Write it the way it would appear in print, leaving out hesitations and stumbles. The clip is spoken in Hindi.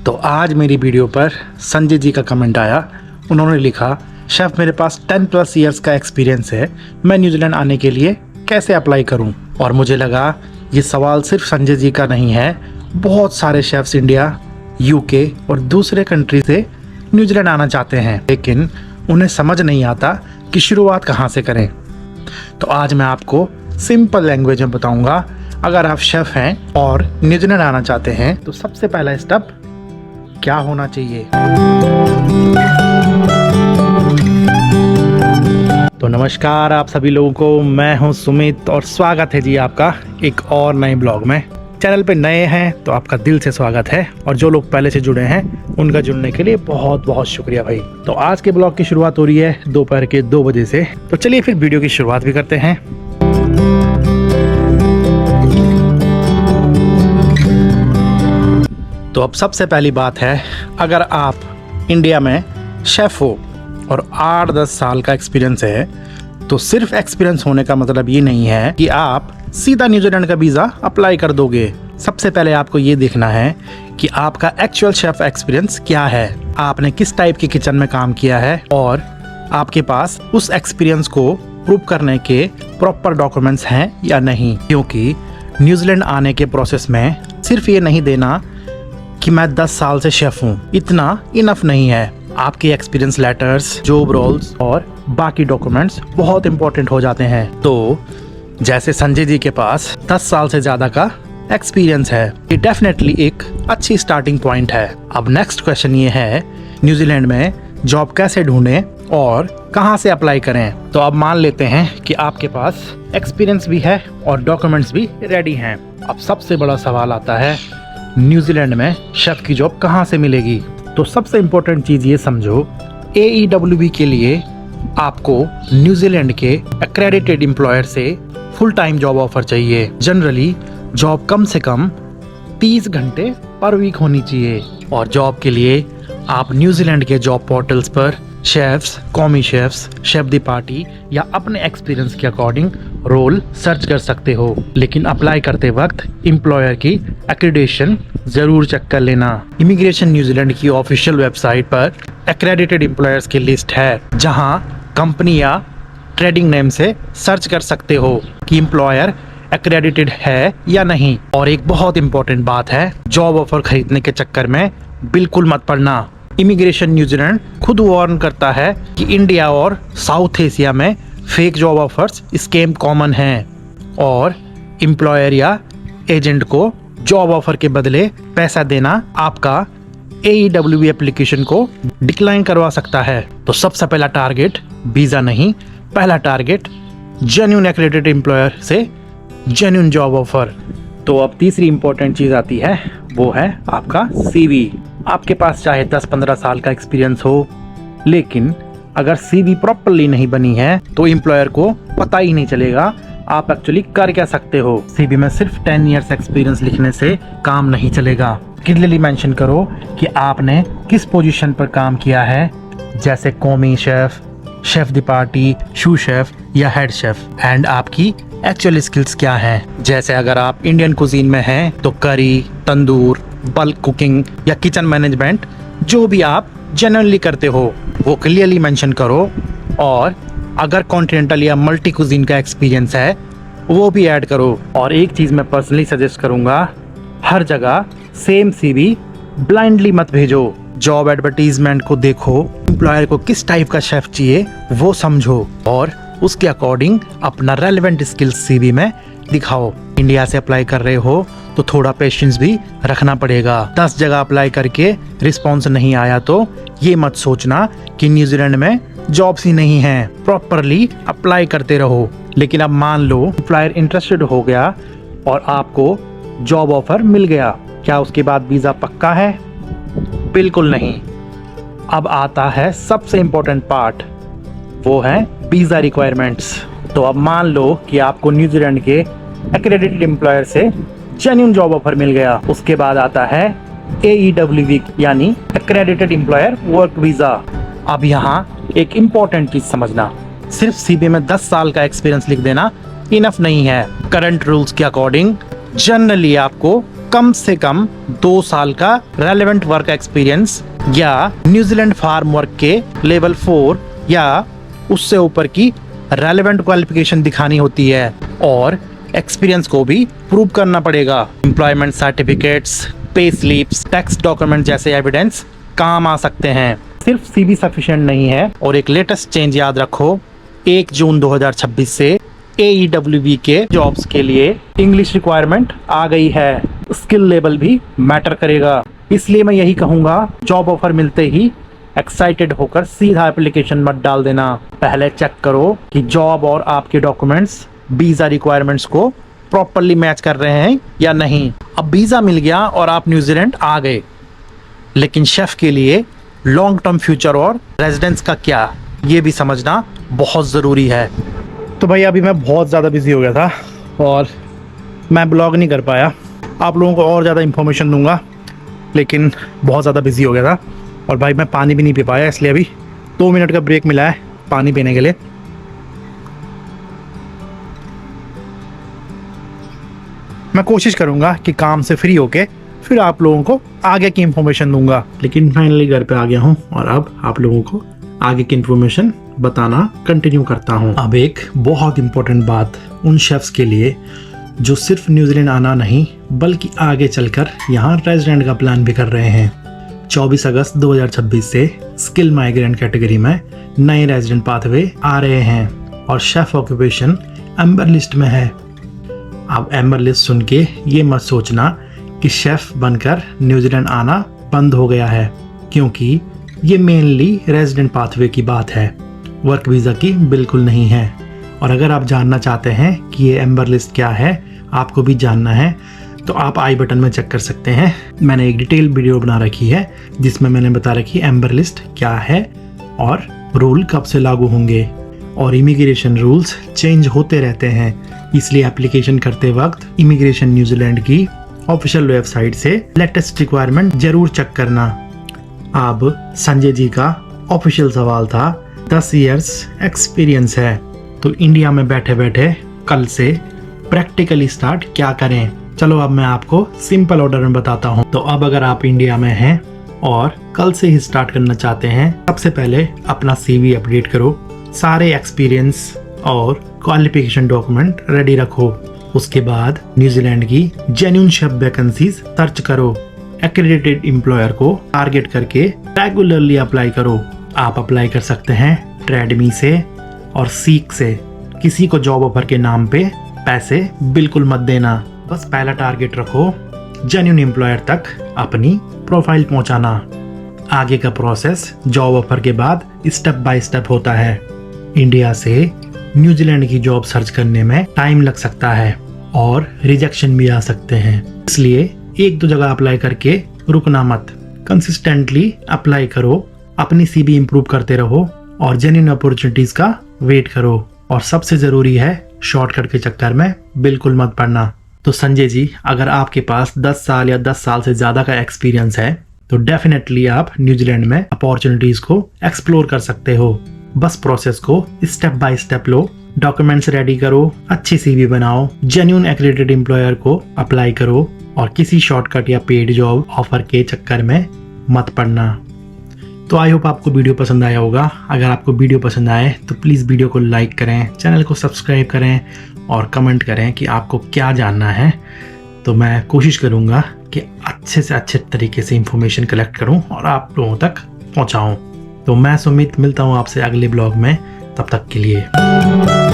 तो आज मेरी वीडियो पर संजय जी का कमेंट आया। उन्होंने लिखा, शेफ़ मेरे पास 10+ ईयर्स का एक्सपीरियंस है, मैं न्यूजीलैंड आने के लिए कैसे अप्लाई करूं? और मुझे लगा ये सवाल सिर्फ संजय जी का नहीं है, बहुत सारे शेफ़्स इंडिया, यूके और दूसरे कंट्री से न्यूजीलैंड आना चाहते हैं, लेकिन उन्हें समझ नहीं आता कि शुरुआत कहाँ से करें। तो आज मैं आपको सिंपल लैंग्वेज में बताऊंगा, अगर आप शेफ़ हैं और न्यूजीलैंड आना चाहते हैं तो सबसे पहला स्टेप क्या होना चाहिए। तो नमस्कार आप सभी लोगों को, मैं हूं सुमित और स्वागत है जी आपका एक और नए ब्लॉग में। चैनल पे नए हैं तो आपका दिल से स्वागत है, और जो लोग पहले से जुड़े हैं उनका जुड़ने के लिए बहुत बहुत शुक्रिया भाई। तो आज के ब्लॉग की शुरुआत हो रही है दोपहर के 2 बजे से। तो चलिए फिर वीडियो की शुरुआत भी करते हैं। तो अब सबसे पहली बात है, अगर आप इंडिया में शेफ़ हो और 8-10 साल का एक्सपीरियंस है, तो सिर्फ एक्सपीरियंस होने का मतलब ये नहीं है कि आप सीधा न्यूजीलैंड का वीज़ा अप्लाई कर दोगे। सबसे पहले आपको ये देखना है कि आपका एक्चुअल शेफ़ एक्सपीरियंस क्या है, आपने किस टाइप के किचन में काम किया है, और आपके पास उस एक्सपीरियंस को प्रूव करने के प्रॉपर डॉक्यूमेंट्स हैं या नहीं। क्योंकि न्यूजीलैंड आने के प्रोसेस में सिर्फ ये नहीं देना कि मैं 10 साल से शेफ़ हूँ, इतना इनफ नहीं है। आपके एक्सपीरियंस लेटर्स, जॉब रोल्स और बाकी डॉक्यूमेंट्स बहुत इंपॉर्टेंट हो जाते हैं। तो जैसे संजय जी के पास 10 साल से ज़्यादा का एक्सपीरियंस है, ये डेफिनेटली एक अच्छी स्टार्टिंग पॉइंट है। अब नेक्स्ट क्वेश्चन ये है, न्यूजीलैंड में जॉब कैसे ढूंढें और कहाँ से अप्लाई करें। तो अब मान लेते हैं कि आपके पास एक्सपीरियंस भी है और डॉक्यूमेंट्स भी रेडी हैं। अब सबसे बड़ा सवाल आता है, न्यूजीलैंड में शेफ़ की जॉब कहाँ से मिलेगी। तो सबसे इम्पोर्टेंट चीज़ ये समझो, AEWB के लिए आपको न्यूजीलैंड के एक्रेडिटेड एम्प्लॉयर से फुल टाइम जॉब ऑफर चाहिए। जनरली जॉब कम से कम 30 घंटे पर वीक होनी चाहिए, और जॉब के लिए आप न्यूजीलैंड के जॉब पोर्टल्स पर शेफ्स, कॉमी शेफ्स, शेफ दी पार्टी या अपने एक्सपीरियंस के अकॉर्डिंग रोल सर्च कर सकते हो। लेकिन अप्लाई करते वक्त एम्प्लॉयर की एक्रेडिटेशन जरूर चेक कर लेना। इमिग्रेशन न्यूजीलैंड की ऑफिशियल वेबसाइट पर एक्रेडिटेड एम्प्लॉयर्स की लिस्ट है, जहां कंपनी या ट्रेडिंग नेम से सर्च कर सकते हो कि एम्प्लॉयर एक्रेडिटेड है या नहीं। और एक बहुत इंपॉर्टेंट बात है, जॉब ऑफर खरीदने के चक्कर में बिल्कुल मत पड़ना। इमिग्रेशन न्यूजीलैंड खुद वार्न करता है कि इंडिया और साउथ एशिया में fake job offers scam common हैं, और एम्प्लॉयर या एजेंट को जॉब ऑफर के बदले पैसा देना आपका AEWB एप्लीकेशन को डिक्लाइन करवा सकता है। तो सबसे पहला टारगेट वीज़ा नहीं, पहला टारगेट जेन्युइन एक्रेडिटेड एम्प्लॉयर से जेन्युइन जॉब ऑफर। तो अब तीसरी इंपॉर्टेंट चीज़ आती है, वो है आपका CV। आपके पास चाहे 10-15 साल का एक्सपीरियंस हो, लेकिन अगर CV प्रॉपरली नहीं बनी है तो एम्प्लॉयर को पता ही नहीं चलेगा आप एक्चुअली कर क्या सकते हो। CV में सिर्फ 10 ईयर्स एक्सपीरियंस लिखने से काम नहीं चलेगा। क्लियरली मेंशन करो कि आपने किस पोजीशन पर काम किया है, जैसे कॉमी शेफ, शेफ दी पार्टी, शू शेफ या हेड शेफ, एंड आपकी एक्चुअल स्किल्स क्या हैं। जैसे अगर आप इंडियन कुजीन में हैं तो करी, तंदूर, बल्क कुकिंग या किचन मैनेजमेंट, जो भी आप जनरली करते हो वो क्लियरली मेंशन करो। और अगर कॉन्टिनेंटल या मल्टी कुजीन का एक्सपीरियंस है वो भी ऐड करो। और एक चीज़ मैं पर्सनली सजेस्ट करूँगा, हर जगह सेम CV ब्लाइंडली मत भेजो। जॉब एडवर्टीजमेंट को देखो, एम्प्लॉयर को किस टाइप का शेफ चाहिए वो समझो, और उसके अकॉर्डिंग अपना रेलेवेंट स्किल्स CV में दिखाओ। इंडिया से अप्लाई कर रहे हो तो थोड़ा पेशेंस भी रखना पड़ेगा। 10 जगह अप्लाई करके रिस्पॉन्स नहीं आया तो ये मत सोचना कि न्यूजीलैंड में जॉब्स ही नहीं हैं, प्रॉपरली अप्लाई करते रहो। लेकिन अब मान लो एम्प्लॉयर इंटरेस्टेड हो गया और आपको जॉब ऑफर मिल गया, क्या उसके बाद वीज़ा पक्का है? बिल्कुल नहीं। अब आता है सबसे इम्पोर्टेंट पार्ट, वो है वीज़ा रिक्वायरमेंट्स। तो अब मान लो कि आपको न्यूजीलैंड के एक्रेडिटेड एम्प्लॉयर से जेन्युइन जॉब ऑफर मिल गया। उसके बाद आता है AEWB यानी एक्रेडिटेड एम्प्लॉयर वर्क वीज़ा। अब यहाँ एक इम्पॉर्टेंट चीज़ समझना, सिर्फ CV में 10 साल का एक्सपीरियंस लिख देना इनफ नहीं है। करंट रूल्स के अकॉर्डिंग जनरली आपको कम से कम 2 साल का रेलेवेंट वर्क एक्सपीरियंस या न्यूजीलैंड फार्म वर्क के लेवल 4 या उससे ऊपर की रेलेवेंट क्वालिफिकेशन दिखानी होती है और एक्सपीरियंस को भी प्रूव करना पड़ेगा। Employment certificates, pay slips, tax document जैसे एविडेंस काम आ सकते हैं। सिर्फ सीवी सफिशिएंट नहीं है। और एक लेटेस्ट चेंज याद रखो, 1 जून 2026 से AEWB के जॉब्स के लिए इंग्लिश रिक्वायरमेंट आ गई है। स्किल लेवल भी मैटर करेगा। इसलिए मैं यही कहूँगा, जॉब ऑफर मिलते ही एक्साइटेड होकर सीधा एप्लीकेशन मत डाल देना। पहले चेक करो कि जॉब और आपके डॉक्यूमेंट्स वीज़ा रिक्वायरमेंट्स को प्रॉपरली मैच कर रहे हैं या नहीं। अब वीज़ा मिल गया और आप न्यूजीलैंड आ गए, लेकिन शेफ़ के लिए लॉन्ग टर्म फ्यूचर और रेजिडेंस का क्या, ये भी समझना बहुत ज़रूरी है। तो भाई अभी मैं बहुत ज़्यादा बिजी हो गया था और मैं ब्लॉग नहीं कर पाया। आप लोगों को और ज़्यादा इन्फॉर्मेशन दूंगा, लेकिन बहुत ज़्यादा बिजी हो गया था। और भाई मैं पानी भी नहीं पी पाया, इसलिए अभी 2 मिनट का ब्रेक मिला है पानी पीने के लिए। मैं कोशिश करूंगा कि काम से फ्री होके फिर आप लोगों को आगे की इन्फॉर्मेशन दूंगा। लेकिन फाइनली घर पे आ गया हूँ और अब आप लोगों को आगे की इन्फॉर्मेशन बताना कंटिन्यू करता हूँ। अब एक बहुत इंपॉर्टेंट बात उन शेफ्स के लिए जो सिर्फ न्यूजीलैंड आना नहीं बल्कि आगे चलकर यहाँ रेजिडेंट का प्लान भी कर रहे हैं। 24 अगस्त 2026 से स्किल माइग्रेंट कैटेगरी में नए रेजिडेंट पाथवे आ रहे हैं और शेफ ऑक्यूपेशन एम्बर लिस्ट में है। अब एम्बर लिस्ट सुन के ये मत सोचना कि शेफ बनकर न्यूजीलैंड आना बंद हो गया है, क्योंकि ये मेनली रेजिडेंट पाथवे की बात है, वर्क वीज़ा की बिल्कुल नहीं है। और अगर आप जानना चाहते हैं कि ये एम्बर लिस्ट क्या है, आपको भी जानना है, तो आप आई बटन में चेक कर सकते हैं। मैंने एक डिटेल वीडियो बना रखी है जिसमें मैंने बता रखी है एम्बर लिस्ट क्या है और रूल कब से लागू होंगे। और इमिग्रेशन रूल्स चेंज होते रहते हैं, इसलिए एप्लीकेशन करते वक्त इमिग्रेशन न्यूजीलैंड की ऑफिशियल वेबसाइट से लेटेस्ट रिक्वायरमेंट जरूर चेक करना। अब संजय जी का ऑफिशियल सवाल था, 10 इयर्स एक्सपीरियंस है तो इंडिया में बैठे बैठे कल से प्रैक्टिकली स्टार्ट क्या करें। चलो अब मैं आपको सिंपल ऑर्डर में बताता हूँ। तो अब अगर आप इंडिया में हैं और कल से ही स्टार्ट करना चाहते हैं, सबसे पहले अपना CV अपडेट करो, सारे एक्सपीरियंस और क्वालिफिकेशन डॉक्यूमेंट रेडी रखो। उसके बाद न्यूजीलैंड की जेन्युइन शेफ वैकेंसीज सर्च करो, एक्रेडिटेड एम्प्लॉयर को टारगेट करके रेगुलरली अप्लाई करो। आप अप्लाई कर सकते हैं ट्रेडमी से और सीक से। किसी को जॉब ऑफर के नाम पे पैसे बिल्कुल मत देना, बस पहला टारगेट रखो जेन्युइन एम्प्लॉयर तक अपनी प्रोफाइल पहुंचाना। आगे का प्रोसेस जॉब ऑफर के बाद स्टेप बाय स्टेप होता है। इंडिया से न्यूजीलैंड की जॉब सर्च करने में टाइम लग सकता है और रिजेक्शन भी आ सकते हैं, इसलिए 1-2 जगह अप्लाई करके रुकना मत, कंसिस्टेंटली अप्लाई करो, अपनी CV इंप्रूव करते रहो और जेन्युइन अपॉर्चुनिटीज का वेट करो। और सबसे जरूरी है शॉर्टकट के चक्कर में बिल्कुल मत पड़ना। तो संजय जी, अगर आपके पास 10 साल या 10 साल से ज्यादा का एक्सपीरियंस है तो डेफिनेटली आप न्यूजीलैंड में अपॉर्चुनिटीज को एक्सप्लोर कर सकते हो। बस प्रोसेस को step by step low, documents ready करो, अच्छी CV बनाओ, जेन्युइन एक्रेडिटेड एम्प्लॉयर को अप्लाई करो और किसी शॉर्टकट या पेड जॉब ऑफर के चक्कर में मत पड़ना। तो आई होप आपको वीडियो पसंद आया होगा। अगर आपको वीडियो पसंद आए तो प्लीज़ वीडियो को लाइक करें, चैनल को सब्सक्राइब करें और कमेंट करें कि आपको क्या जानना है। तो मैं कोशिश करूँगा कि अच्छे से अच्छे तरीके से इंफॉर्मेशन कलेक्ट करूँ और आप लोगों तक पहुँचाऊँ। तो मैं सुमित मिलता हूँ आपसे अगले ब्लॉग में, तब तक के लिए।